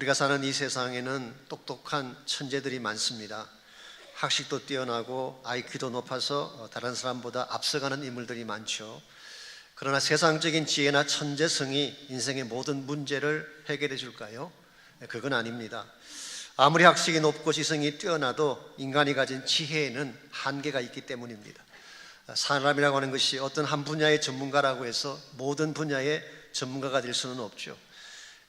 우리가 사는 이 세상에는 똑똑한 천재들이 많습니다. 학식도 뛰어나고 IQ도 높아서 다른 사람보다 앞서가는 인물들이 많죠. 그러나 세상적인 지혜나 천재성이 인생의 모든 문제를 해결해 줄까요? 그건 아닙니다. 아무리 학식이 높고 지성이 뛰어나도 인간이 가진 지혜에는 한계가 있기 때문입니다. 사람이라고 하는 것이 어떤 한 분야의 전문가라고 해서 모든 분야의 전문가가 될 수는 없죠.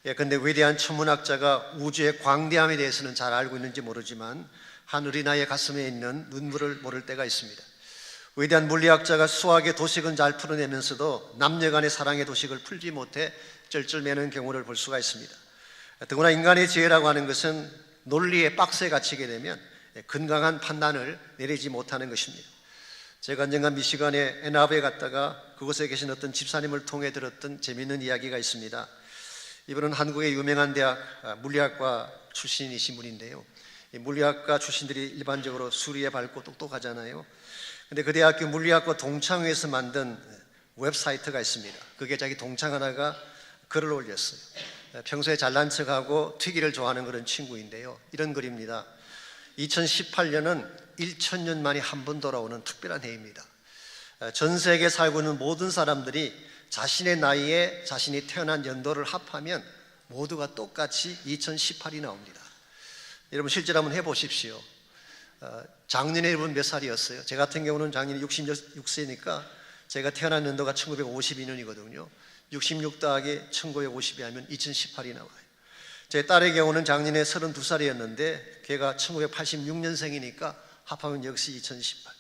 그런데 위대한 천문학자가 우주의 광대함에 대해서는 잘 알고 있는지 모르지만 한 어린아이의 가슴에 있는 눈물을 모를 때가 있습니다. 위대한 물리학자가 수학의 도식은 잘 풀어내면서도 남녀 간의 사랑의 도식을 풀지 못해 쩔쩔매는 경우를 볼 수가 있습니다. 더구나 인간의 지혜라고 하는 것은 논리의 박스에 갇히게 되면 건강한 판단을 내리지 못하는 것입니다. 제가 언젠가 미시간의 앤아버에 갔다가 그곳에 계신 어떤 집사님을 통해 들었던 재미있는 이야기가 있습니다. 이분은 한국의 유명한 대학 물리학과 출신이신 분인데요, 물리학과 출신들이 일반적으로 수리에 밝고 똑똑하잖아요. 근데 그 대학교 물리학과 동창회에서 만든 웹사이트가 있습니다. 그게 자기 동창 하나가 글을 올렸어요. 평소에 잘난 척하고 튀기를 좋아하는 그런 친구인데요, 이런 글입니다. 2018년은 1000년 만에 한 번 돌아오는 특별한 해입니다. 전 세계에 살고 있는 모든 사람들이 자신의 나이에 자신이 태어난 연도를 합하면 모두가 똑같이 2018이 나옵니다. 여러분 실제로 한번 해보십시오. 작년에 여러분 몇 살이었어요? 제 같은 경우는 작년에 66세니까 제가 태어난 연도가 1952년이거든요 66 더하기 1952 하면 2018이 나와요. 제 딸의 경우는 작년에 32살이었는데 걔가 1986년생이니까 합하면 역시 2018.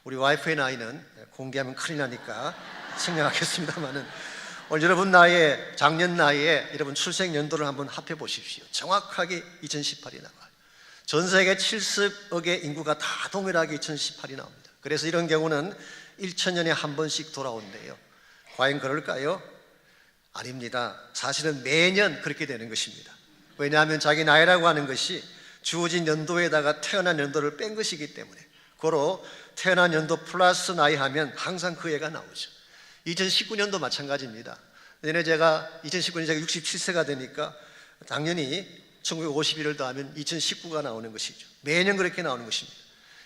우리 와이프의 나이는 공개하면 큰일 나니까 생략하겠습니다.만은 오늘 여러분 나이에, 작년 나이에 여러분 출생 연도를 한번 합해 보십시오. 정확하게 2018이 나와요. 전 세계 70억의 인구가 다 동일하게 2018이 나옵니다. 그래서 이런 경우는 1000년에 한 번씩 돌아온대요. 과연 그럴까요? 아닙니다. 사실은 매년 그렇게 되는 것입니다. 왜냐하면 자기 나이라고 하는 것이 주어진 연도에다가 태어난 연도를 뺀 것이기 때문에, 고로 태어난 연도 플러스 나이 하면 항상 그 해가 나오죠. 2019년도 마찬가지입니다. 내년에 제가 2019년 제가 67세가 되니까 당연히 1951을 더하면 2019가 나오는 것이죠. 매년 그렇게 나오는 것입니다.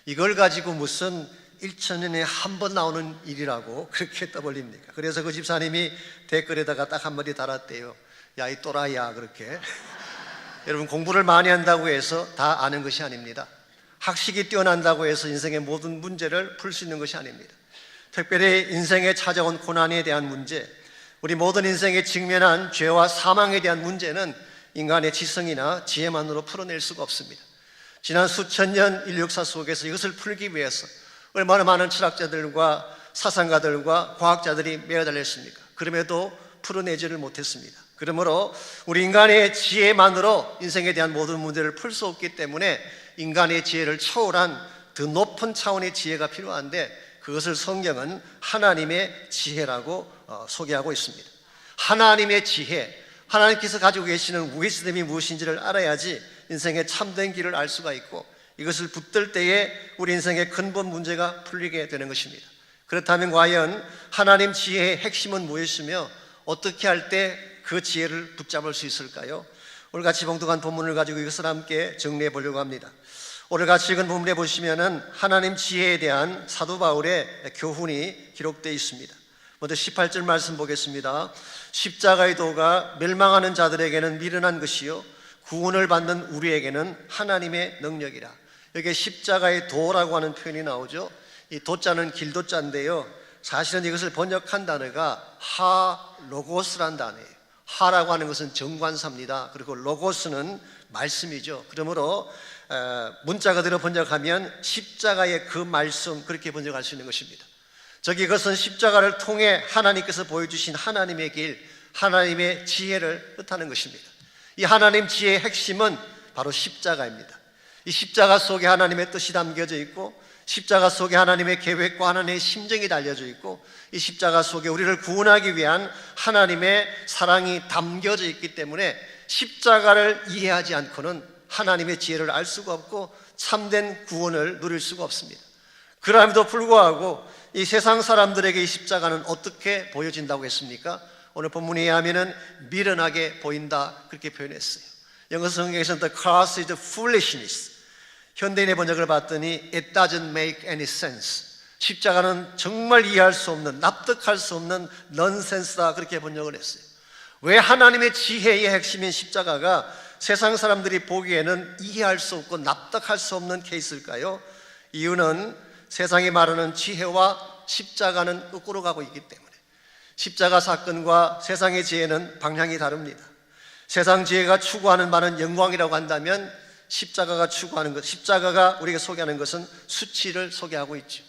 이걸 가지고 무슨 1000년에 한 번 나오는 일이라고 그렇게 떠벌립니까? 그래서 그 집사님이 댓글에다가 딱 한마디 달았대요. 야, 이 또라이야, 그렇게. 여러분, 공부를 많이 한다고 해서 다 아는 것이 아닙니다. 학식이 뛰어난다고 해서 인생의 모든 문제를 풀 수 있는 것이 아닙니다. 특별히 인생에 찾아온 고난에 대한 문제, 우리 모든 인생에 직면한 죄와 사망에 대한 문제는 인간의 지성이나 지혜만으로 풀어낼 수가 없습니다. 지난 수천 년 인류 역사 속에서 이것을 풀기 위해서 얼마나 많은 철학자들과 사상가들과 과학자들이 매어달렸습니까? 그럼에도 풀어내지를 못했습니다. 그러므로 우리 인간의 지혜만으로 인생에 대한 모든 문제를 풀 수 없기 때문에 인간의 지혜를 초월한 더 높은 차원의 지혜가 필요한데, 그것을 성경은 하나님의 지혜라고 소개하고 있습니다. 하나님의 지혜, 하나님께서 가지고 계시는 위스덤이 무엇인지를 알아야지 인생의 참된 길을 알 수가 있고, 이것을 붙들 때에 우리 인생의 근본 문제가 풀리게 되는 것입니다. 그렇다면 과연 하나님 지혜의 핵심은 무엇이며 어떻게 할 때 그 지혜를 붙잡을 수 있을까요? 오늘 같이 봉독한 본문을 가지고 이것을 함께 정리해 보려고 합니다. 오늘 같이 읽은 본문에 보시면은 하나님 지혜에 대한 사도 바울의 교훈이 기록되어 있습니다. 먼저 18절 말씀 보겠습니다. 십자가의 도가 멸망하는 자들에게는 미련한 것이요 구원을 받는 우리에게는 하나님의 능력이라. 여기에 십자가의 도라고 하는 표현이 나오죠. 이 도자는 길도자인데요, 사실은 이것을 번역한 단어가 하로고스란 단어예요. 하라고 하는 것은 정관사입니다. 그리고 로고스는 말씀이죠. 그러므로 문자 그대로 번역하면 십자가의 그 말씀, 그렇게 번역할 수 있는 것입니다. 즉 이것은 십자가를 통해 하나님께서 보여주신 하나님의 길, 하나님의 지혜를 뜻하는 것입니다. 이 하나님 지혜의 핵심은 바로 십자가입니다. 이 십자가 속에 하나님의 뜻이 담겨져 있고, 십자가 속에 하나님의 계획과 하나님의 심정이 달려져 있고, 이 십자가 속에 우리를 구원하기 위한 하나님의 사랑이 담겨져 있기 때문에 십자가를 이해하지 않고는 하나님의 지혜를 알 수가 없고 참된 구원을 누릴 수가 없습니다. 그럼에도 불구하고 이 세상 사람들에게 이 십자가는 어떻게 보여진다고 했습니까? 오늘 본문에 의하면 미련하게 보인다, 그렇게 표현했어요. 영어 성경에서는 the cross is foolishness. 현대인의 번역을 봤더니 it doesn't make any sense. 십자가는 정말 이해할 수 없는, 납득할 수 없는 넌센스다, 그렇게 번역을 했어요. 왜 하나님의 지혜의 핵심인 십자가가 세상 사람들이 보기에는 이해할 수 없고 납득할 수 없는 케이스일까요? 이유는 세상이 말하는 지혜와 십자가는 거꾸로 가고 있기 때문에. 십자가 사건과 세상의 지혜는 방향이 다릅니다. 세상 지혜가 추구하는 바는 영광이라고 한다면 십자가가 추구하는 것, 십자가가 우리에게 소개하는 것은 수치를 소개하고 있죠.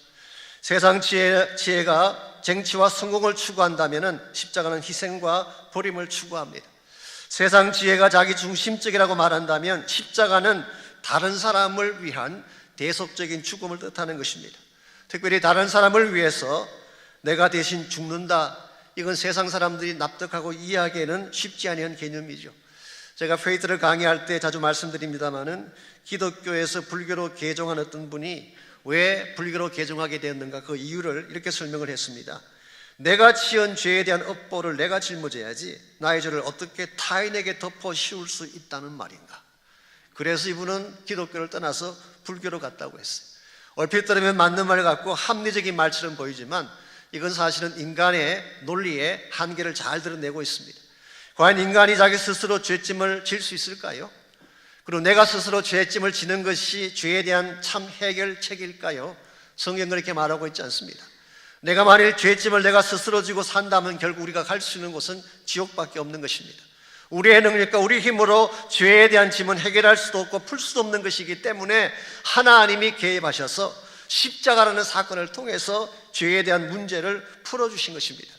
세상 지혜가 쟁취와 성공을 추구한다면 십자가는 희생과 버림을 추구합니다. 세상 지혜가 자기 중심적이라고 말한다면 십자가는 다른 사람을 위한 대속적인 죽음을 뜻하는 것입니다. 특별히 다른 사람을 위해서 내가 대신 죽는다, 이건 세상 사람들이 납득하고 이해하기에는 쉽지 않은 개념이죠. 제가 페이트를 강의할 때 자주 말씀드립니다마는 기독교에서 불교로 개종한 어떤 분이 왜 불교로 개종하게 되었는가, 그 이유를 이렇게 설명을 했습니다. 내가 지은 죄에 대한 업보를 내가 짊어져야지 나의 죄를 어떻게 타인에게 덮어 씌울 수 있다는 말인가. 그래서 이분은 기독교를 떠나서 불교로 갔다고 했어요. 얼핏 들으면 맞는 말 같고 합리적인 말처럼 보이지만 이건 사실은 인간의 논리의 한계를 잘 드러내고 있습니다. 과연 인간이 자기 스스로 죄짐을 질 수 있을까요? 그리고 내가 스스로 죄짐을 지는 것이 죄에 대한 참 해결책일까요? 성경은 그렇게 말하고 있지 않습니다. 내가 만일 죄짐을 내가 스스로 지고 산다면 결국 우리가 갈 수 있는 곳은 지옥밖에 없는 것입니다. 우리의 능력과 우리 힘으로 죄에 대한 짐은 해결할 수도 없고 풀 수도 없는 것이기 때문에 하나님이 개입하셔서 십자가라는 사건을 통해서 죄에 대한 문제를 풀어주신 것입니다.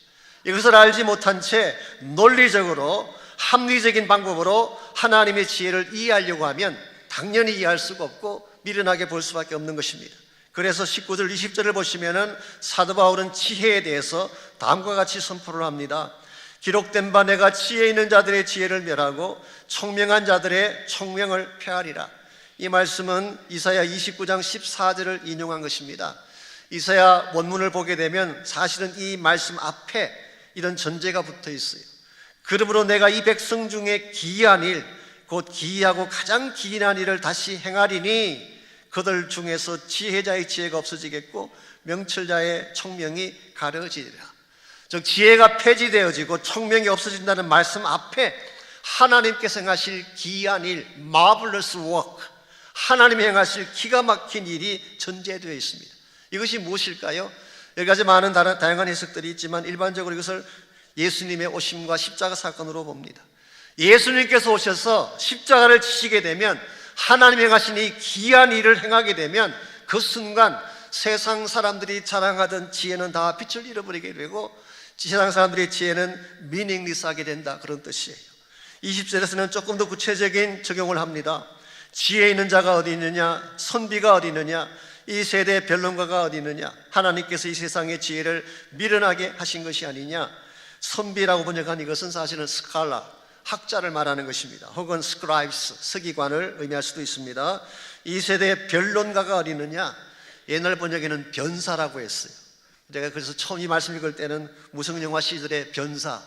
이것을 알지 못한 채 논리적으로 합리적인 방법으로 하나님의 지혜를 이해하려고 하면 당연히 이해할 수가 없고 미련하게 볼 수밖에 없는 것입니다. 그래서 19절 20절을 보시면은 사도 바울은 지혜에 대해서 다음과 같이 선포를 합니다. 기록된 바 내가 지혜 있는 자들의 지혜를 멸하고 총명한 자들의 총명을 폐하리라. 이 말씀은 이사야 29장 14절을 인용한 것입니다. 이사야 원문을 보게 되면 사실은 이 말씀 앞에 이런 전제가 붙어 있어요. 그러므로 내가 이 백성 중에 기이한 일, 곧 기이하고 가장 기이한 일을 다시 행하리니 그들 중에서 지혜자의 지혜가 없어지겠고 명철자의 총명이 가려지리라. 즉 지혜가 폐지되어지고 총명이 없어진다는 말씀 앞에 하나님께서 행하실 기이한 일, marvelous work, 하나님이 행하실 기가 막힌 일이 전제되어 있습니다. 이것이 무엇일까요? 여러 가지 많은 다양한 해석들이 있지만 일반적으로 이것을 예수님의 오심과 십자가 사건으로 봅니다. 예수님께서 오셔서 십자가를 지시게 되면 하나님이 행하신 이 기이한 일을 행하게 되면 그 순간 세상 사람들이 자랑하던 지혜는 다 빛을 잃어버리게 되고 세상 사람들의 지혜는 meaningless하게 된다, 그런 뜻이에요. 20절에서는 조금 더 구체적인 적용을 합니다. 지혜 있는 자가 어디 있느냐, 선비가 어디 있느냐, 이 세대의 변론가가 어디 있느냐. 하나님께서 이 세상의 지혜를 미련하게 하신 것이 아니냐. 선비라고 번역한 이것은 사실은 스칼라, 학자를 말하는 것입니다. 혹은 스크라이브스, 서기관을 의미할 수도 있습니다. 이 세대의 변론가가 어디 있느냐. 옛날 번역에는 변사라고 했어요. 제가 그래서 처음 이 말씀 읽을 때는 무성영화 시절의 변사,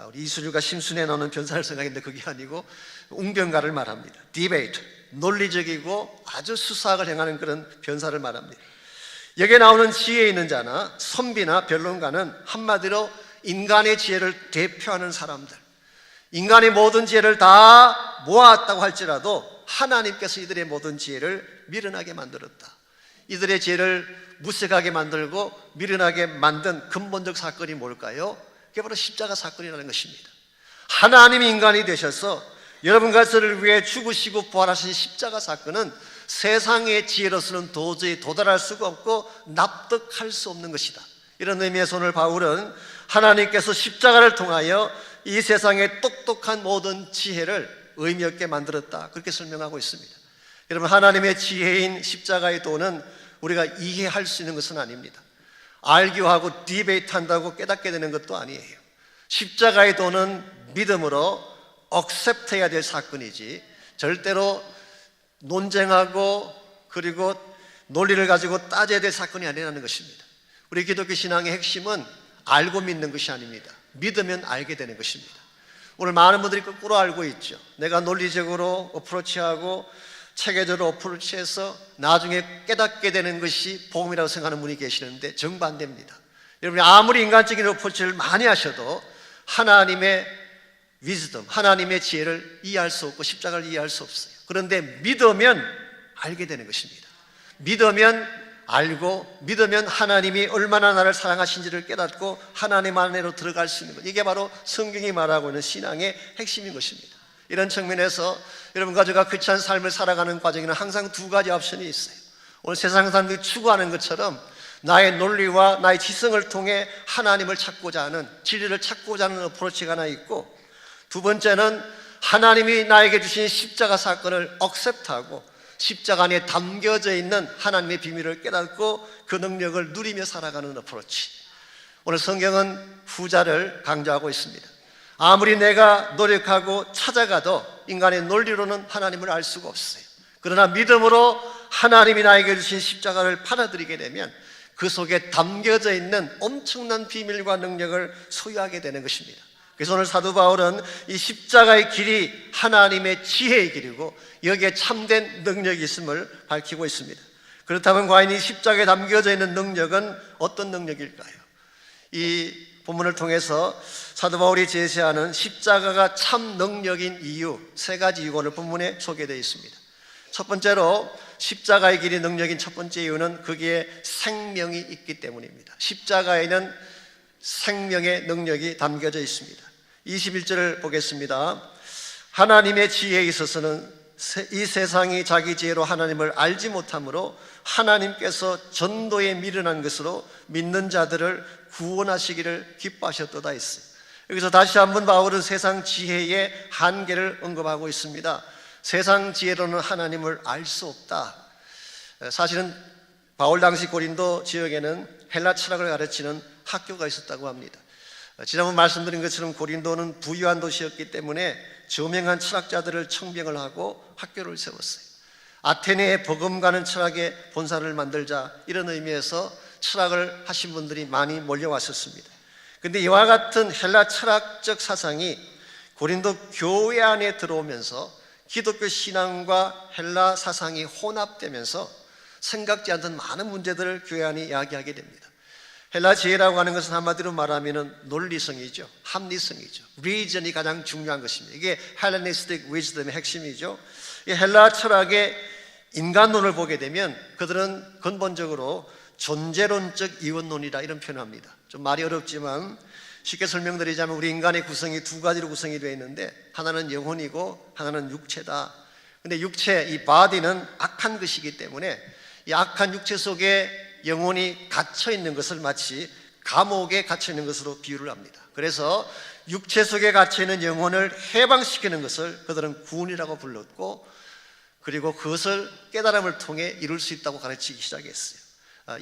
우리 이순유가 심순에 나오는 변사를 생각했는데 그게 아니고 웅변가를 말합니다. 디베이트, 논리적이고 아주 수사학을 행하는 그런 변사를 말합니다. 여기에 나오는 지혜 있는 자나 선비나 변론가는 한마디로 인간의 지혜를 대표하는 사람들, 인간의 모든 지혜를 다 모았다고 할지라도 하나님께서 이들의 모든 지혜를 미련하게 만들었다. 이들의 지혜를 무색하게 만들고 미련하게 만든 근본적 사건이 뭘까요? 그게 바로 십자가 사건이라는 것입니다. 하나님이 인간이 되셔서 여러분과 저를 위해 죽으시고 부활하신 십자가 사건은 세상의 지혜로서는 도저히 도달할 수가 없고 납득할 수 없는 것이다. 이런 의미에서 오늘 바울은 하나님께서 십자가를 통하여 이 세상의 똑똑한 모든 지혜를 의미 없게 만들었다, 그렇게 설명하고 있습니다. 여러분, 하나님의 지혜인 십자가의 도는 우리가 이해할 수 있는 것은 아닙니다. 알교하고 디베이트 한다고 깨닫게 되는 것도 아니에요. 십자가의 도는 믿음으로 억셉트해야 될 사건이지 절대로 논쟁하고 그리고 논리를 가지고 따져야 될 사건이 아니라는 것입니다. 우리 기독교 신앙의 핵심은 알고 믿는 것이 아닙니다. 믿으면 알게 되는 것입니다. 오늘 많은 분들이 거꾸로 알고 있죠. 내가 논리적으로 어프로치하고 체계적으로 어프로치해서 나중에 깨닫게 되는 것이 복음이라고 생각하는 분이 계시는데 정반대입니다. 여러분이 아무리 인간적인 어프로치를 많이 하셔도 하나님의 위즈덤, 하나님의 지혜를 이해할 수 없고 십자가를 이해할 수 없어요. 그런데 믿으면 알게 되는 것입니다. 믿으면 알고, 믿으면 하나님이 얼마나 나를 사랑하신지를 깨닫고 하나님 안으로 들어갈 수 있는 것, 이게 바로 성경이 말하고 있는 신앙의 핵심인 것입니다. 이런 측면에서 여러분 가족과 그치한 삶을 살아가는 과정에는 항상 두 가지 옵션이 있어요. 오늘 세상 사람들이 추구하는 것처럼 나의 논리와 나의 지성을 통해 하나님을 찾고자 하는, 진리를 찾고자 하는 어프로치가 하나 있고, 두 번째는 하나님이 나에게 주신 십자가 사건을 억셉트하고 십자가 안에 담겨져 있는 하나님의 비밀을 깨닫고 그 능력을 누리며 살아가는 어프로치. 오늘 성경은 후자를 강조하고 있습니다. 아무리 내가 노력하고 찾아가도 인간의 논리로는 하나님을 알 수가 없어요. 그러나 믿음으로 하나님이 나에게 주신 십자가를 받아들이게 되면 그 속에 담겨져 있는 엄청난 비밀과 능력을 소유하게 되는 것입니다. 그래서 오늘 사도 바울은 이 십자가의 길이 하나님의 지혜의 길이고 여기에 참된 능력이 있음을 밝히고 있습니다. 그렇다면 과연 이 십자가에 담겨져 있는 능력은 어떤 능력일까요? 이 본문을 통해서 사도 바울이 제시하는 십자가가 참 능력인 이유, 세 가지 이유가 오늘 본문에 소개되어 있습니다. 첫 번째로 십자가의 길이 능력인 첫 번째 이유는 거기에 생명이 있기 때문입니다. 십자가에는 생명의 능력이 담겨져 있습니다. 21절을 보겠습니다. 하나님의 지혜에 있어서는 이 세상이 자기 지혜로 하나님을 알지 못하므로 하나님께서 전도에 미련한 것으로 믿는 자들을 구원하시기를 기뻐하셨도다 했어요. 여기서 다시 한번 바울은 세상 지혜의 한계를 언급하고 있습니다. 세상 지혜로는 하나님을 알 수 없다. 사실은 바울 당시 고린도 지역에는 헬라 철학을 가르치는 학교가 있었다고 합니다. 지난번 말씀드린 것처럼 고린도는 부유한 도시였기 때문에 저명한 철학자들을 청빙을 하고 학교를 세웠어요. 아테네에 버금가는 철학의 본사를 만들자, 이런 의미에서 철학을 하신 분들이 많이 몰려왔었습니다. 그런데 이와 같은 헬라 철학적 사상이 고린도 교회 안에 들어오면서 기독교 신앙과 헬라 사상이 혼합되면서 생각지 않던 많은 문제들을 교회 안에 이야기하게 됩니다. 헬라 지혜라고 하는 것은 한마디로 말하면 논리성이죠. 합리성이죠. reason이 가장 중요한 것입니다. 이게 헬레니스틱 위즈덤의 핵심이죠. 이 헬라 철학의 인간론을 보게 되면 그들은 근본적으로 존재론적 이원론이다, 이런 표현을 합니다. 좀 말이 어렵지만 쉽게 설명드리자면 우리 인간의 구성이 두 가지로 구성이 되어 있는데 하나는 영혼이고 하나는 육체다. 근데 육체, 이 바디는 악한 것이기 때문에 이 악한 육체 속에 영혼이 갇혀 있는 것을 마치 감옥에 갇혀 있는 것으로 비유를 합니다. 그래서 육체 속에 갇혀 있는 영혼을 해방시키는 것을 그들은 구원이라고 불렀고, 그리고 그것을 깨달음을 통해 이룰 수 있다고 가르치기 시작했어요.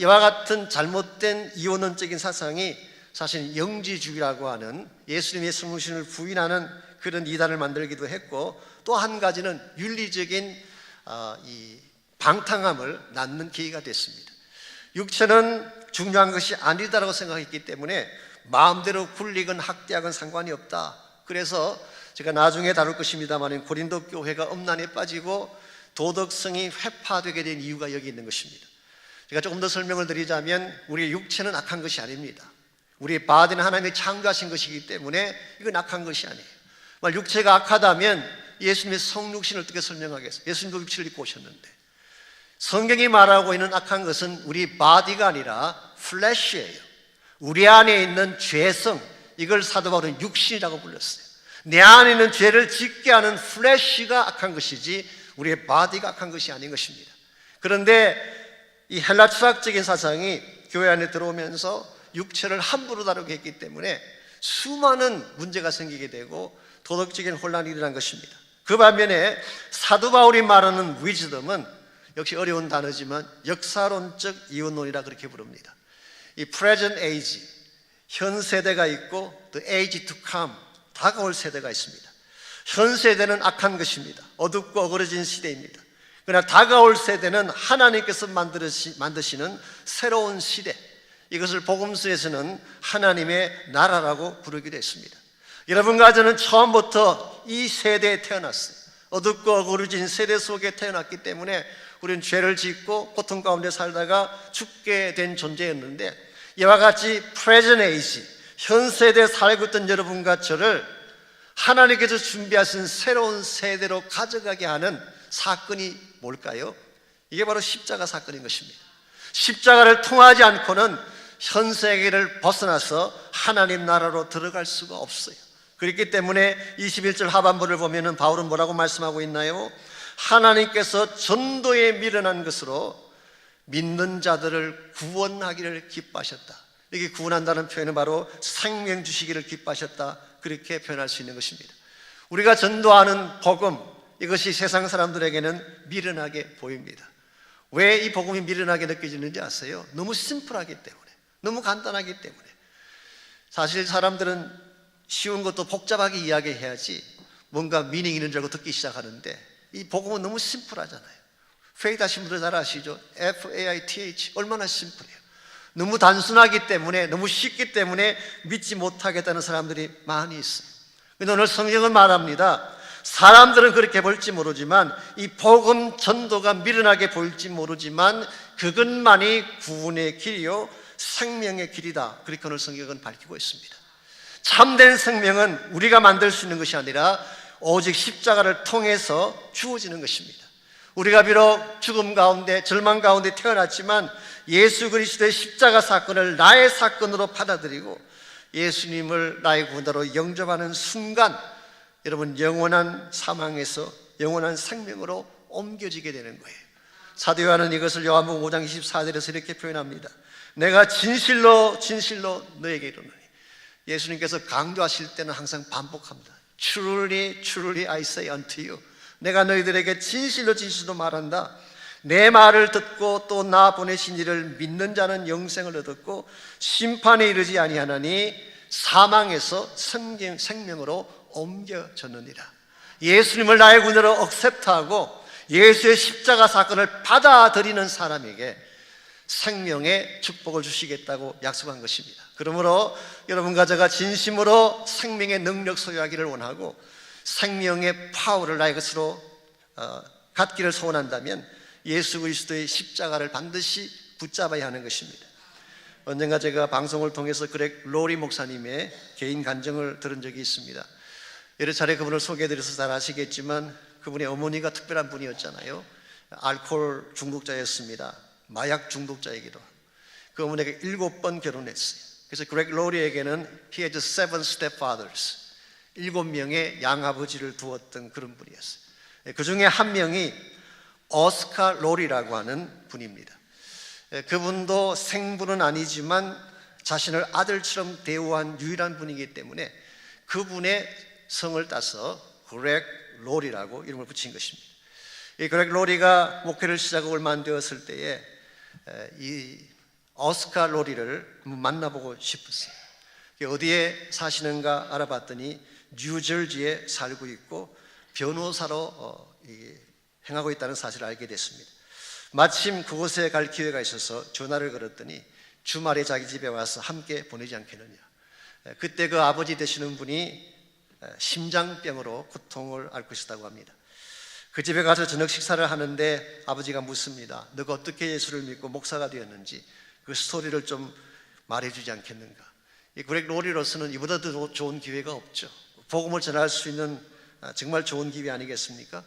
이와 같은 잘못된 이원론적인 사상이 사실 영지주의라고 하는 예수님의 성육신을 부인하는 그런 이단을 만들기도 했고, 또 한 가지는 윤리적인 이 방탕함을 낳는 계기가 됐습니다. 육체는 중요한 것이 아니다라고 생각했기 때문에 마음대로 굴리건 학대하건 상관이 없다. 그래서 제가 나중에 다룰 것입니다만 고린도 교회가 엄난에 빠지고 도덕성이 회파되게 된 이유가 여기 있는 것입니다. 제가 조금 더 설명을 드리자면 우리의 육체는 악한 것이 아닙니다. 우리의 바디는 하나님이 창조하신 것이기 때문에 이건 악한 것이 아니에요. 만약 육체가 악하다면 예수님의 성육신을 어떻게 설명하겠어요? 예수님도 육체를 입고 오셨는데. 성경이 말하고 있는 악한 것은 우리 바디가 아니라 플래시예요. 우리 안에 있는 죄성, 이걸 사도 바울은 육신이라고 불렀어요. 내 안에 있는 죄를 짓게 하는 플래시가 악한 것이지 우리의 바디가 악한 것이 아닌 것입니다. 그런데 이 헬라 철학적인 사상이 교회 안에 들어오면서 육체를 함부로 다루게 했기 때문에 수많은 문제가 생기게 되고 도덕적인 혼란이 일어난 것입니다. 그 반면에 사도 바울이 말하는 위즈덤은 역시 어려운 단어지만 역사론적 이원론이라 그렇게 부릅니다. 이 present age, 현 세대가 있고 the age to come, 다가올 세대가 있습니다. 현 세대는 악한 것입니다. 어둡고 어그러진 시대입니다. 그러나 다가올 세대는 하나님께서 만드시는 새로운 시대, 이것을 복음서에서는 하나님의 나라라고 부르기도 했습니다. 여러분과 저는 처음부터 이 세대에 태어났어요. 어둡고 어그러진 세대 속에 태어났기 때문에 우리는 죄를 짓고 고통 가운데 살다가 죽게 된 존재였는데, 이와 같이 present age, 현 세대에 살고 있던 여러분과 저를 하나님께서 준비하신 새로운 세대로 가져가게 하는 사건이 뭘까요? 이게 바로 십자가 사건인 것입니다. 십자가를 통하지 않고는 현 세계를 벗어나서 하나님 나라로 들어갈 수가 없어요. 그렇기 때문에 21절 하반부를 보면은 바울은 뭐라고 말씀하고 있나요? 하나님께서 전도에 미련한 것으로 믿는 자들을 구원하기를 기뻐하셨다. 이게 구원한다는 표현은 바로 생명 주시기를 기뻐하셨다, 그렇게 표현할 수 있는 것입니다. 우리가 전도하는 복음, 이것이 세상 사람들에게는 미련하게 보입니다. 왜 이 복음이 미련하게 느껴지는지 아세요? 너무 심플하기 때문에, 너무 간단하기 때문에. 사실 사람들은 쉬운 것도 복잡하게 이야기해야지 뭔가 미닝 있는 줄 알고 듣기 시작하는데, 이 복음은 너무 심플하잖아요. 페이트 하신 분들 잘 아시죠? F-A-I-T-H, 얼마나 심플해요. 너무 단순하기 때문에, 너무 쉽기 때문에 믿지 못하겠다는 사람들이 많이 있어요. 그런데 오늘 성경은 말합니다. 사람들은 그렇게 볼지 모르지만, 이 복음 전도가 미련하게 보일지 모르지만 그것만이 구원의 길이요 생명의 길이다, 그렇게 오늘 성경은 밝히고 있습니다. 참된 생명은 우리가 만들 수 있는 것이 아니라 오직 십자가를 통해서 주어지는 것입니다. 우리가 비록 죽음 가운데, 절망 가운데 태어났지만 예수 그리스도의 십자가 사건을 나의 사건으로 받아들이고 예수님을 나의 구원자로 영접하는 순간, 여러분, 영원한 사망에서 영원한 생명으로 옮겨지게 되는 거예요. 사도 요한은 이것을 요한복음 5장 24절에서 이렇게 표현합니다. 내가 진실로 진실로 너에게 이르노니. 예수님께서 강조하실 때는 항상 반복합니다. Truly, truly I say unto you. 내가 너희들에게 진실로 진실로 말한다. 내 말을 듣고 또 나 보내신 이를 믿는 자는 영생을 얻었고 심판에 이르지 아니하나니 사망에서 생명으로 옮겨졌느니라. 예수님을 나의 구원으로 억셉트하고 예수의 십자가 사건을 받아들이는 사람에게 생명의 축복을 주시겠다고 약속한 것입니다. 그러므로 여러분과 제가 진심으로 생명의 능력 소유하기를 원하고 생명의 파워를 나의 것으로 갖기를 소원한다면 예수 그리스도의 십자가를 반드시 붙잡아야 하는 것입니다. 언젠가 제가 방송을 통해서 그렉 로리 목사님의 개인 간증을 들은 적이 있습니다. 여러 차례 그분을 소개해드려서 잘 아시겠지만 그분의 어머니가 특별한 분이었잖아요. 알코올 중독자였습니다. 마약 중독자이기도 하고 그 어머니가 7번 결혼했어요. 그래서 그렉 로리에게는 he had 7 stepfathers, 7명의 양아버지를 두었던 그런 분이었어요. 그 중에 한 명이 오스카 로리라고 하는 분입니다. 그분도 생부는 아니지만 자신을 아들처럼 대우한 유일한 분이기 때문에 그분의 성을 따서 그렉 로리라고 이름을 붙인 것입니다. 이 그렉 로리가 목회를 시작하고 얼마 안 되었을 때에 이 오스카 로리를 만나보고 싶었어요. 어디에 사시는가 알아봤더니 뉴저지에 살고 있고 변호사로 행하고 있다는 사실을 알게 됐습니다. 마침 그곳에 갈 기회가 있어서 전화를 걸었더니 주말에 자기 집에 와서 함께 보내지 않겠느냐. 그때 그 아버지 되시는 분이 심장병으로 고통을 앓고 있었다고 합니다. 그 집에 가서 저녁 식사를 하는데 아버지가 묻습니다. 너가 어떻게 예수를 믿고 목사가 되었는지 그 스토리를 좀 말해주지 않겠는가. 이 그렉 로리로서는 이보다 더 좋은 기회가 없죠. 복음을 전할 수 있는 정말 좋은 기회 아니겠습니까?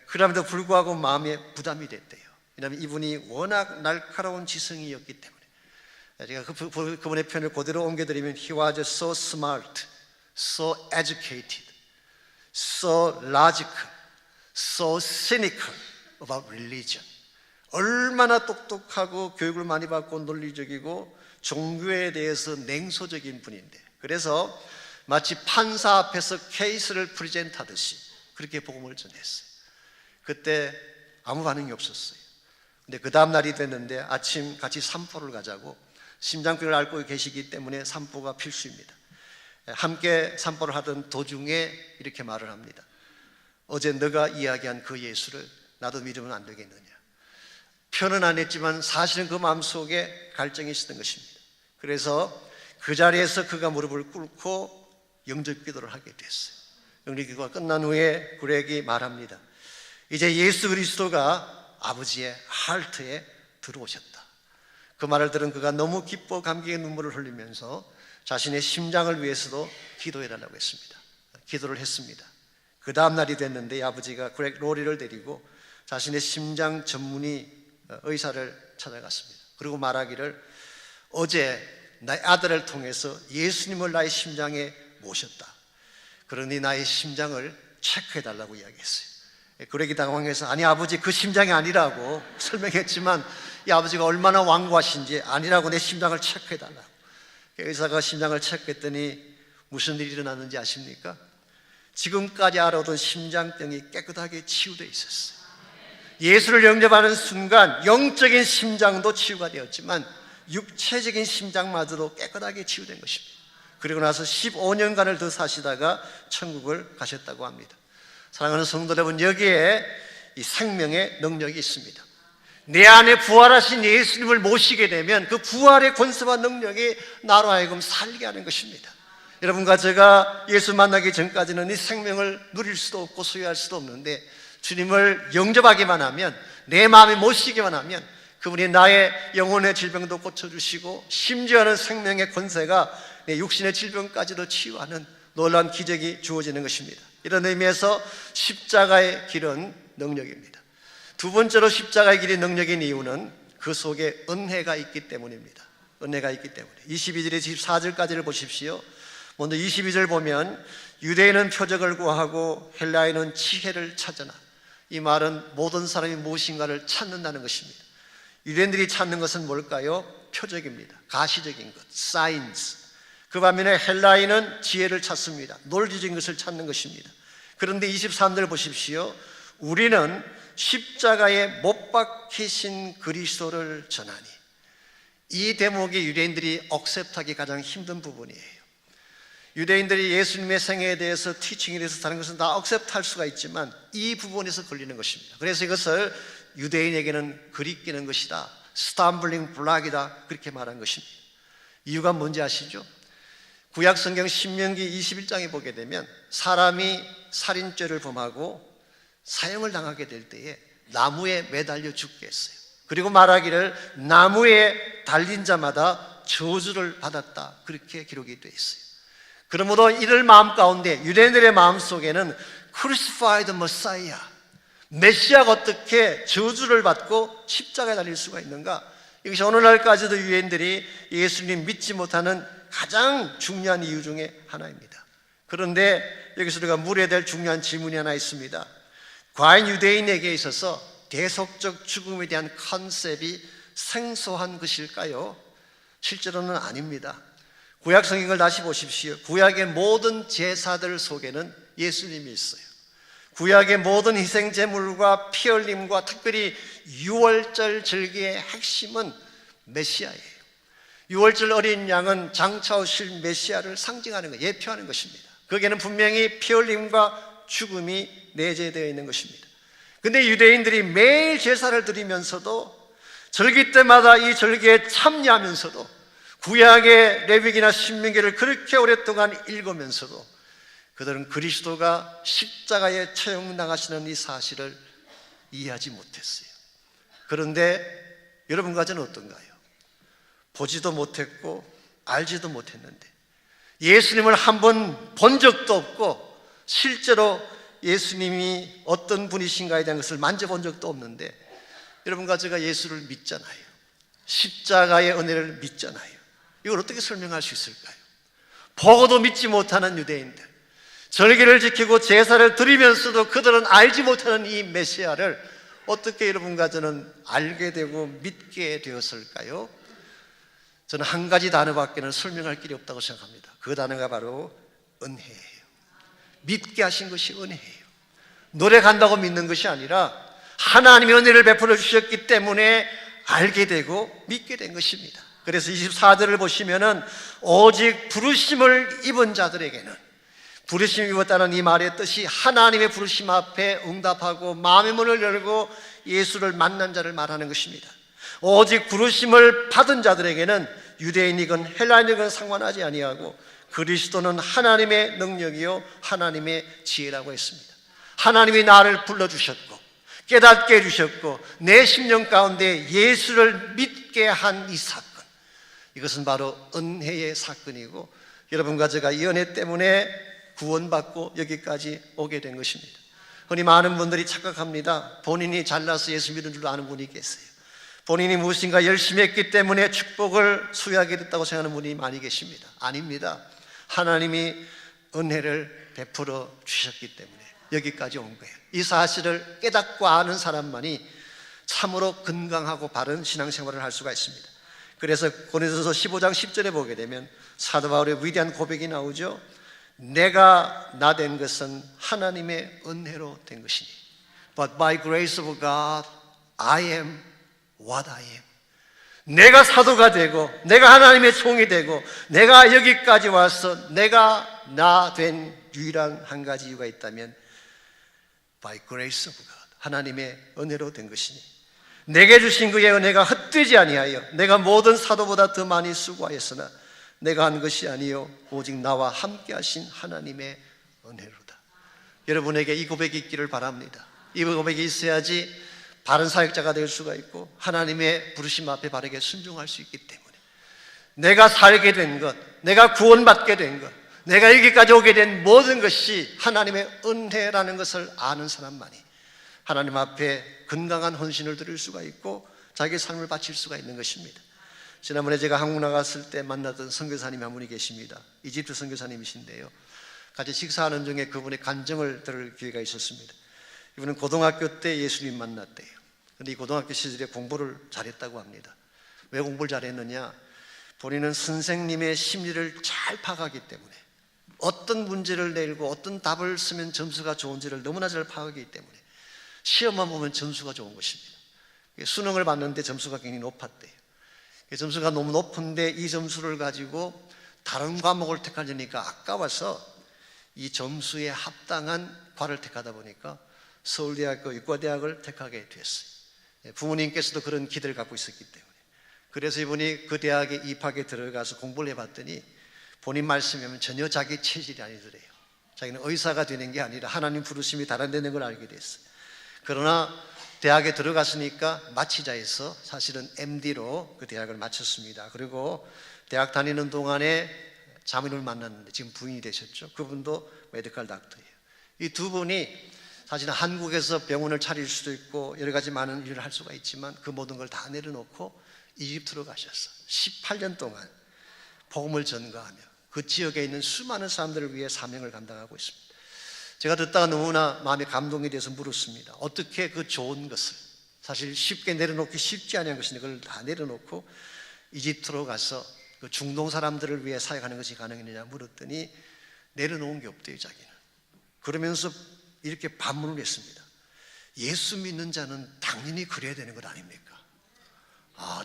그럼에도 불구하고 마음에 부담이 됐대요. 왜냐하면 이분이 워낙 날카로운 지성이었기 때문에. 제가 그분의 표현을 그대로 옮겨드리면 he was so smart, so educated, so logical, so cynical about religion. 얼마나 똑똑하고 교육을 많이 받고 논리적이고 종교에 대해서 냉소적인 분인데, 그래서 마치 판사 앞에서 케이스를 프레젠트하듯이 그렇게 복음을 전했어요. 그때 아무 반응이 없었어요. 근데 그 다음 날이 됐는데 아침 같이 산보를 가자고, 심장병을 앓고 계시기 때문에 산보가 필수입니다. 함께 산보를 하던 도중에 이렇게 말을 합니다. 어제 너가 이야기한 그 예수를 나도 믿으면 안 되겠느냐. 표현은 안 했지만 사실은 그 마음속에 갈증이 있었던 것입니다. 그래서 그 자리에서 그가 무릎을 꿇고 영접 기도를 하게 됐어요. 영접 기도가 끝난 후에 구렉이 말합니다. 이제 예수 그리스도가 아버지의 하트에 들어오셨다. 그 말을 들은 그가 너무 기뻐 감격의 눈물을 흘리면서 자신의 심장을 위해서도 기도해달라고 했습니다. 기도를 했습니다. 그 다음 날이 됐는데 아버지가 그렉 로리를 데리고 자신의 심장 전문의 의사를 찾아갔습니다. 그리고 말하기를 어제 나의 아들을 통해서 예수님을 나의 심장에 모셨다. 그러니 나의 심장을 체크해달라고 이야기했어요. 그렉이 당황해서 아니 아버지 그 심장이 아니라고 설명했지만 이 아버지가 얼마나 완고하신지 아니라고 내 심장을 체크해달라고. 의사가 심장을 체크했더니 무슨 일이 일어났는지 아십니까? 지금까지 알아오던 심장병이 깨끗하게 치유되어 있었어요. 예수를 영접하는 순간 영적인 심장도 치유가 되었지만 육체적인 심장마저도 깨끗하게 치유된 것입니다. 그리고 나서 15년간을 더 사시다가 천국을 가셨다고 합니다. 사랑하는 성도 여러분, 여기에 이 생명의 능력이 있습니다. 내 안에 부활하신 예수님을 모시게 되면 그 부활의 권세와 능력이 나로 하여금 살게 하는 것입니다. 여러분과 제가 예수 만나기 전까지는 이 생명을 누릴 수도 없고 소유할 수도 없는데 주님을 영접하기만 하면, 내 마음에 모시기만 하면 그분이 나의 영혼의 질병도 고쳐주시고 심지어는 생명의 권세가 내 육신의 질병까지도 치유하는 놀라운 기적이 주어지는 것입니다. 이런 의미에서 십자가의 길은 능력입니다. 두 번째로 십자가의 길이 능력인 이유는 그 속에 은혜가 있기 때문입니다. 은혜가 있기 때문에 22절에서 24절까지를 보십시오. 먼저 22절 보면 유대인은 표적을 구하고 헬라인은 지혜를 찾으나, 이 말은 모든 사람이 무엇인가를 찾는다는 것입니다. 유대인들이 찾는 것은 뭘까요? 표적입니다. 가시적인 것, 사인스. 그 반면에 헬라인은 지혜를 찾습니다. 논리적인 것을 찾는 것입니다. 그런데 23절 보십시오. 우리는 십자가에 못 박히신 그리스도를 전하니. 이 대목이 유대인들이 억셉트하기 가장 힘든 부분이에요. 유대인들이 예수님의 생애에 대해서 티칭에 대해서 다른 것은 다 억셉트할 수가 있지만 이 부분에서 걸리는 것입니다. 그래서 이것을 유대인에게는 그리끼는 것이다, 스탬블링 블락이다, 그렇게 말한 것입니다. 이유가 뭔지 아시죠? 구약 성경 신명기 21장에 보게 되면 사람이 살인죄를 범하고 사형을 당하게 될 때에 나무에 매달려 죽게 했어요. 그리고 말하기를 나무에 달린 자마다 저주를 받았다, 그렇게 기록이 되어 있어요. 그러므로 이들 마음 가운데, 유대인들의 마음 속에는 crucified Messiah, 메시아가 어떻게 저주를 받고 십자가에 달릴 수가 있는가? 이것이 오늘날까지도 유대인들이 예수님 믿지 못하는 가장 중요한 이유 중에 하나입니다. 그런데 여기서 우리가 물어야 될 중요한 질문이 하나 있습니다. 과연 유대인에게 있어서 대속적 죽음에 대한 컨셉이 생소한 것일까요? 실제로는 아닙니다. 구약 성경을 다시 보십시오. 구약의 모든 제사들 속에는 예수님이 있어요. 구약의 모든 희생 제물과 피 흘림과 특별히 유월절 절기의 핵심은 메시아예요. 유월절 어린 양은 장차 오실 메시아를 상징하는 것, 예표하는 것입니다. 거기에는 분명히 피 흘림과 죽음이 내재되어 있는 것입니다. 그런데 유대인들이 매일 제사를 드리면서도, 절기 때마다 이 절기에 참여하면서도, 구약의 레위기나 신명기를 그렇게 오랫동안 읽으면서도 그들은 그리스도가 십자가에 처형당하시는 이 사실을 이해하지 못했어요. 그런데 여러분과 저는 어떤가요? 보지도 못했고 알지도 못했는데, 예수님을 한 번 본 적도 없고 실제로 예수님이 어떤 분이신가에 대한 것을 만져본 적도 없는데 여러분과 제가 예수를 믿잖아요. 십자가의 은혜를 믿잖아요. 이걸 어떻게 설명할 수 있을까요? 보고도 믿지 못하는 유대인들, 절기를 지키고 제사를 드리면서도 그들은 알지 못하는 이 메시아를 어떻게 여러분과 저는 알게 되고 믿게 되었을까요? 저는 한 가지 단어밖에는 설명할 길이 없다고 생각합니다. 그 단어가 바로 은혜예요. 믿게 하신 것이 은혜예요. 노력한다고 믿는 것이 아니라 하나님의 은혜를 베풀어 주셨기 때문에 알게 되고 믿게 된 것입니다. 그래서 24절을 보시면은 오직 부르심을 입은 자들에게는, 부르심을 입었다는 이 말의 뜻이 하나님의 부르심 앞에 응답하고 마음의 문을 열고 예수를 만난 자를 말하는 것입니다. 오직 부르심을 받은 자들에게는 유대인이건 헬라인이건 상관하지 아니하고 그리스도는 하나님의 능력이요 하나님의 지혜라고 했습니다. 하나님이 나를 불러주셨고 깨닫게 해주셨고 내 심령 가운데 예수를 믿게 한 이 사건, 이것은 바로 은혜의 사건이고 여러분과 제가 이 은혜 때문에 구원받고 여기까지 오게 된 것입니다. 흔히 많은 분들이 착각합니다. 본인이 잘나서 예수 믿는 줄 아는 분이 계세요. 본인이 무엇인가 열심히 했기 때문에 축복을 수여하게 됐다고 생각하는 분이 많이 계십니다. 아닙니다. 하나님이 은혜를 베풀어 주셨기 때문에 여기까지 온 거예요. 이 사실을 깨닫고 아는 사람만이 참으로 건강하고 바른 신앙생활을 할 수가 있습니다. 그래서 고린도서 15장 10절에 보게 되면 사도 바울의 위대한 고백이 나오죠. 내가 나 된 것은 하나님의 은혜로 된 것이니 But by grace of God I am what I am. 내가 사도가 되고 내가 하나님의 종이 되고 내가 여기까지 와서 내가 나 된 유일한 한 가지 이유가 있다면 By grace of God, 하나님의 은혜로 된 것이니 내게 주신 그의 은혜가 헛되지 아니하여 내가 모든 사도보다 더 많이 수고하였으나 내가 한 것이 아니요 오직 나와 함께 하신 하나님의 은혜로다. 여러분에게 이 고백이 있기를 바랍니다. 이 고백이 있어야지 바른 사역자가 될 수가 있고 하나님의 부르심 앞에 바르게 순종할 수 있기 때문에 내가 살게 된 것, 내가 구원받게 된 것, 내가 여기까지 오게 된 모든 것이 하나님의 은혜라는 것을 아는 사람만이 하나님 앞에 건강한 헌신을 드릴 수가 있고 자기의 삶을 바칠 수가 있는 것입니다. 지난번에 제가 한국 나갔을 때 만났던 선교사님이 한 분이 계십니다. 이집트 선교사님이신데요, 같이 식사하는 중에 그분의 간증을 들을 기회가 있었습니다. 이분은 고등학교 때 예수님 만났대요. 그런데 이 고등학교 시절에 공부를 잘했다고 합니다. 왜 공부를 잘했느냐? 본인은 선생님의 심리를 잘 파악하기 때문에 어떤 문제를 내고 어떤 답을 쓰면 점수가 좋은지를 너무나 잘 파악하기 때문에 시험만 보면 점수가 좋은 것입니다. 수능을 봤는데 점수가 굉장히 높았대요. 점수가 너무 높은데 이 점수를 가지고 다른 과목을 택하려니까 아까워서 이 점수에 합당한 과를 택하다 보니까 서울대학교 의과대학을 택하게 됐어요. 부모님께서도 그런 기대를 갖고 있었기 때문에. 그래서 이분이 그 대학에 입학에 들어가서 공부를 해봤더니 본인 말씀이면 전혀 자기 체질이 아니더래요. 자기는 의사가 되는 게 아니라 하나님 부르심이 다른다는 걸 알게 됐어요. 그러나 대학에 들어갔으니까 마치자 해서 사실은 MD로 그 대학을 마쳤습니다. 그리고 대학 다니는 동안에 자매를 만났는데 지금 부인이 되셨죠. 그분도 메디컬 닥터예요. 이 두 분이 사실은 한국에서 병원을 차릴 수도 있고 여러 가지 많은 일을 할 수가 있지만 그 모든 걸 다 내려놓고 이집트로 가셨어요. 18년 동안 복음을 전가하며 그 지역에 있는 수많은 사람들을 위해 사명을 감당하고 있습니다. 제가 듣다가 너무나 마음에 감동이 돼서 물었습니다. 어떻게 그 좋은 것을, 사실 쉽게 내려놓기 쉽지 않은 것인데 그걸 다 내려놓고 이집트로 가서 그 중동 사람들을 위해 사역하는 것이 가능했느냐 물었더니 내려놓은 게 없대요, 자기는. 그러면서 이렇게 반문을 했습니다. 예수 믿는 자는 당연히 그래야 되는 것 아닙니까?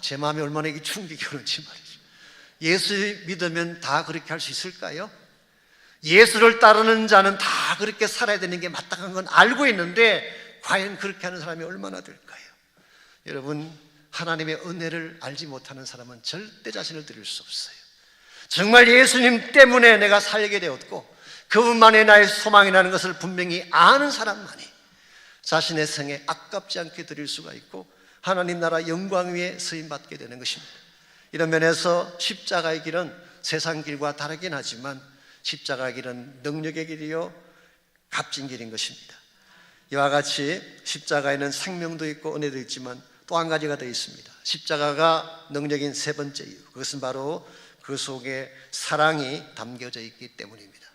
제 마음이 얼마나 이게 충격이 오는지 말이죠. 예수 믿으면 다 그렇게 할 수 있을까요? 예수를 따르는 자는 다 그렇게 살아야 되는 게 마땅한 건 알고 있는데 과연 그렇게 하는 사람이 얼마나 될까요? 여러분, 하나님의 은혜를 알지 못하는 사람은 절대 자신을 드릴 수 없어요. 정말 예수님 때문에 내가 살게 되었고 그분만이 나의 소망이라는 것을 분명히 아는 사람만이 자신의 생에 아깝지 않게 드릴 수가 있고 하나님 나라 영광 위에 쓰임받게 되는 것입니다. 이런 면에서 십자가의 길은 세상 길과 다르긴 하지만 십자가의 길은 능력의 길이요 값진 길인 것입니다. 이와 같이 십자가에는 생명도 있고 은혜도 있지만 또 한 가지가 더 있습니다. 십자가가 능력인 세 번째 이유, 그것은 바로 그 속에 사랑이 담겨져 있기 때문입니다.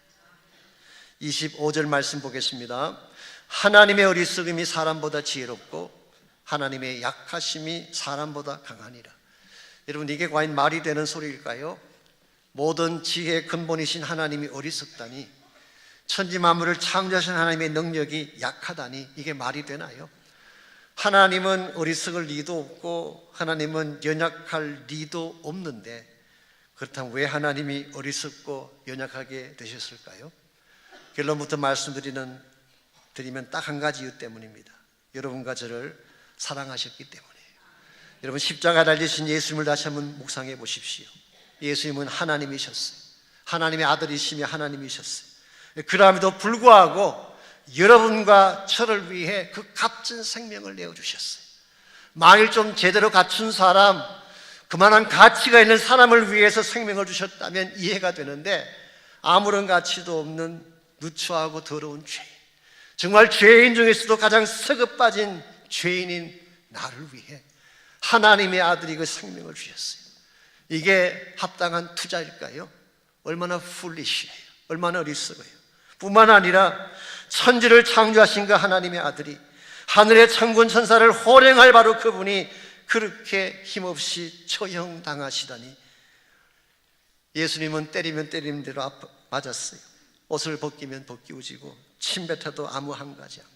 25절 말씀 보겠습니다. 하나님의 어리석음이 사람보다 지혜롭고 하나님의 약하심이 사람보다 강하니라. 여러분, 이게 과연 말이 되는 소리일까요? 모든 지혜의 근본이신 하나님이 어리석다니, 천지 만물을 창조하신 하나님의 능력이 약하다니, 이게 말이 되나요? 하나님은 어리석을 리도 없고 하나님은 연약할 리도 없는데 그렇다면 왜 하나님이 어리석고 연약하게 되셨을까요? 결론부터 말씀드리면 딱 한 가지 이유 때문입니다. 여러분과 저를 사랑하셨기 때문이에요. 여러분, 십자가 달리신 예수님을 다시 한번 묵상해 보십시오. 예수님은 하나님이셨어요. 하나님의 아들이시며 하나님이셨어요. 그럼에도 불구하고 여러분과 저를 위해 그 값진 생명을 내어주셨어요. 만일 좀 제대로 갖춘 사람, 그만한 가치가 있는 사람을 위해서 생명을 주셨다면 이해가 되는데, 아무런 가치도 없는 누추하고 더러운 죄인, 정말 죄인 중에서도 가장 썩어 빠진 죄인인 나를 위해 하나님의 아들이 그 생명을 주셨어요. 이게 합당한 투자일까요? 얼마나 foolish해요. 얼마나 어리석어요. 뿐만 아니라 천지를 창조하신 그 하나님의 아들이 하늘의 천군 천사를 호령할 바로 그분이 그렇게 힘없이 처형당하시다니. 예수님은 때리면 때리는 대로 맞았어요. 옷을 벗기면 벗기우지고 침뱉어도 아무 한가지 않고,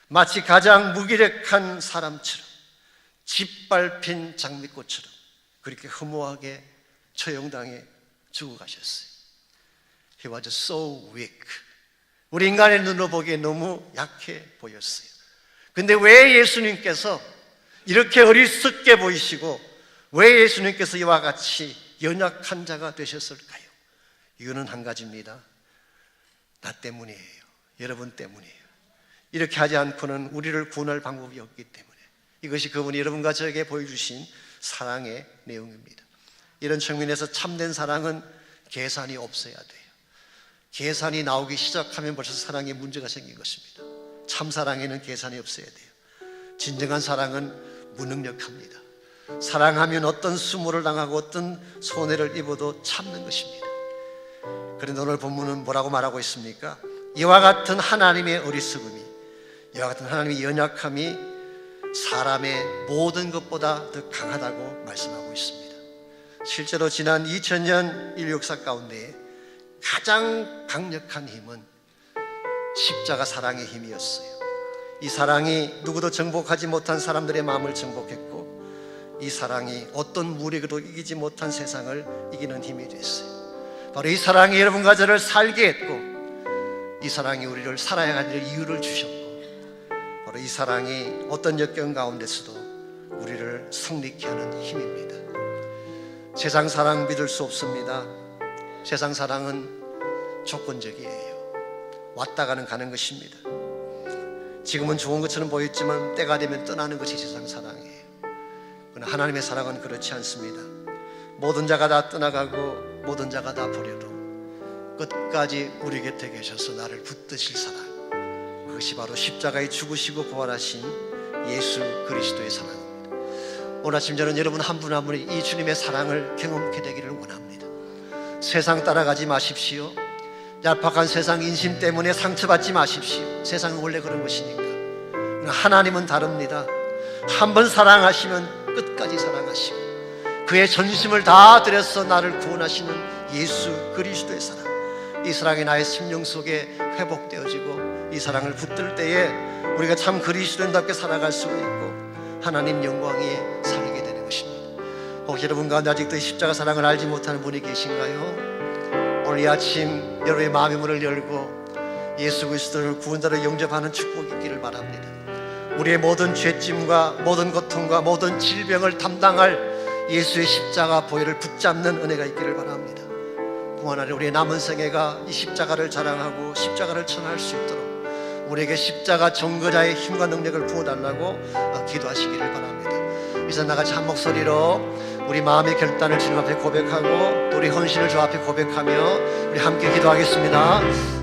마치 가장 무기력한 사람처럼 짓밟힌 장미꽃처럼 그렇게 허무하게 처형당해 죽어가셨어요. He was so weak. 우리 인간의 눈으로 보기에 너무 약해 보였어요. 근데 왜 예수님께서 이렇게 어리석게 보이시고 왜 예수님께서 이와 같이 연약한 자가 되셨을까요? 이유는 한 가지입니다. 나 때문이에요. 여러분 때문이에요. 이렇게 하지 않고는 우리를 구원할 방법이 없기 때문에, 이것이 그분이 여러분과 저에게 보여주신 사랑의 내용입니다. 이런 측면에서 참된 사랑은 계산이 없어야 돼요. 계산이 나오기 시작하면 벌써 사랑에 문제가 생긴 것입니다. 참 사랑에는 계산이 없어야 돼요. 진정한 사랑은 무능력합니다. 사랑하면 어떤 수모를 당하고 어떤 손해를 입어도 참는 것입니다. 그런데 오늘 본문은 뭐라고 말하고 있습니까? 이와 같은 하나님의 어리석음이, 이와 같은 하나님의 연약함이 사람의 모든 것보다 더 강하다고 말씀하고 있습니다. 실제로 지난 2000년 인류 역사 가운데 가장 강력한 힘은 십자가 사랑의 힘이었어요. 이 사랑이 누구도 정복하지 못한 사람들의 마음을 정복했고, 이 사랑이 어떤 무력으로 이기지 못한 세상을 이기는 힘이 됐어요. 바로 이 사랑이 여러분과 저를 살게 했고, 이 사랑이 우리를 살아야 할 이유를 주셨고, 바로 이 사랑이 어떤 역경 가운데서도 우리를 승리케 하는 힘입니다. 세상 사랑 믿을 수 없습니다. 세상 사랑은 조건적이에요. 왔다 가는 것입니다. 지금은 좋은 것처럼 보였지만 때가 되면 떠나는 것이 세상 사랑이에요. 그러나 하나님의 사랑은 그렇지 않습니다. 모든 자가 다 떠나가고 모든 자가 다 버려도 끝까지 우리 곁에 계셔서 나를 붙드실 사랑, 그것이 바로 십자가에 죽으시고 부활하신 예수 그리스도의 사랑입니다. 오늘 아침 저는 여러분 한 분 한 분이 이 주님의 사랑을 경험케 되기를 원합니다. 세상 따라가지 마십시오. 얄팍한 세상 인심 때문에 상처받지 마십시오. 세상은 원래 그런 것이니까. 그러나 하나님은 다릅니다. 한 번 사랑하시면 끝까지 사랑하시고, 그의 전심을 다 들여서 나를 구원하시는 예수 그리스도의 사랑, 이 사랑이 나의 심령 속에 회복되어지고, 이 사랑을 붙들 때에 우리가 참 그리스도인답게 살아갈 수가 있고 하나님 영광에 살게 되는 것입니다. 혹시 여러분 가운데 아직도 십자가 사랑을 알지 못하는 분이 계신가요? 오늘 이 아침 여러분의 마음의 문을 열고 예수 그리스도를 구원자로 영접하는 축복이 있기를 바랍니다. 우리의 모든 죄짐과 모든 고통과 모든 질병을 담당할 예수의 십자가 보혈을 붙잡는 은혜가 있기를 바랍니다. 뿐만 아니라 우리의 남은 생애가 이 십자가를 자랑하고 십자가를 전할 수 있도록 우리에게 십자가 전거자의 힘과 능력을 부어달라고 기도하시기를 바랍니다. 이제 나같이 한 목소리로 우리 마음의 결단을 주님 앞에 고백하고 또 우리 헌신을 주 앞에 고백하며 우리 함께 기도하겠습니다.